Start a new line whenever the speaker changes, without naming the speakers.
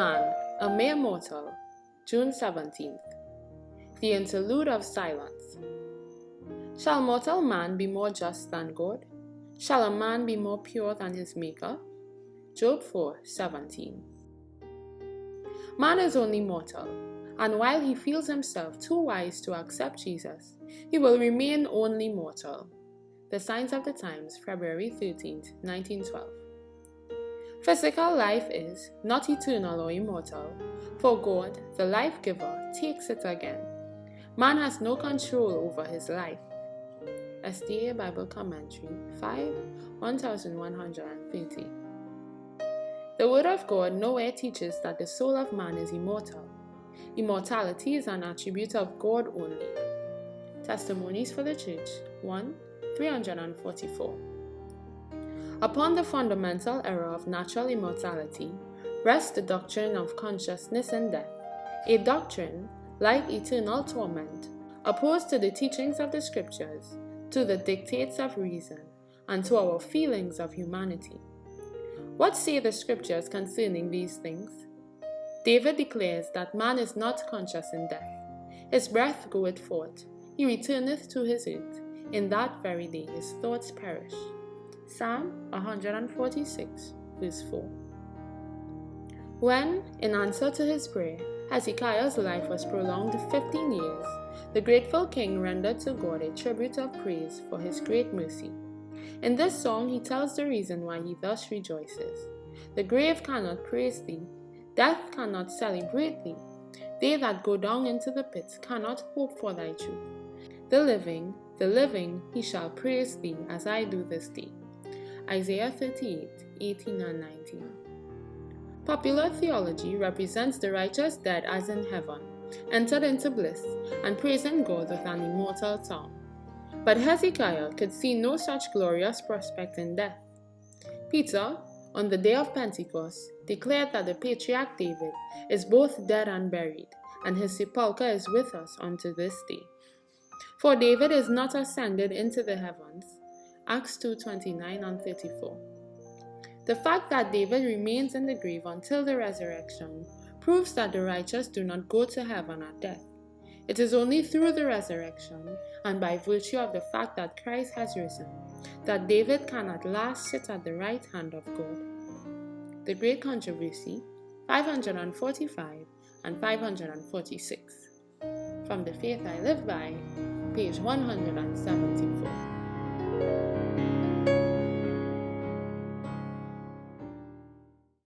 Man, a Mere Mortal, June 17th. The Interlude of Silence. Shall mortal man be more just than God? Shall a man be more pure than his Maker? Job 4:17. Man is only mortal, and while he feels himself too wise to accept Jesus, he will remain only mortal. The Signs of the Times, February 13th, 1912. Physical life is not eternal or immortal, for God, the life-giver, takes it again. Man has no control over his life. SDA Bible Commentary 5:1130. The Word of God nowhere teaches that the soul of man is immortal. Immortality is an attribute of God only. Testimonies for the Church 1:344. Upon the fundamental error of natural immortality rests the doctrine of consciousness in death, a doctrine, like eternal torment, opposed to the teachings of the Scriptures, to the dictates of reason, and to our feelings of humanity. What say the Scriptures concerning these things? David declares that man is not conscious in death. His breath goeth forth, he returneth to his earth. In that very day his thoughts perish. Psalm 146, verse 4. When, in answer to his prayer, Hezekiah's life was prolonged 15 years, the grateful king rendered to God a tribute of praise for his great mercy. In this song he tells the reason why he thus rejoices. The grave cannot praise thee, death cannot celebrate thee. They that go down into the pit cannot hope for thy truth. The living, he shall praise thee as I do this day. Isaiah 38:18 and 19. Popular theology represents the righteous dead as in heaven, entered into bliss, and praising God with an immortal tongue. But Hezekiah could see no such glorious prospect in death. Peter, on the day of Pentecost, declared that the patriarch David is both dead and buried, and his sepulchre is with us unto this day. For David is not ascended into the heavens, Acts 2:29 and 34. The fact that David remains in the grave until the resurrection proves that the righteous do not go to heaven at death. It is only through the resurrection, and by virtue of the fact that Christ has risen, that David can at last sit at the right hand of God. The Great Controversy, 545 and 546. From The Faith I Live By, page 174.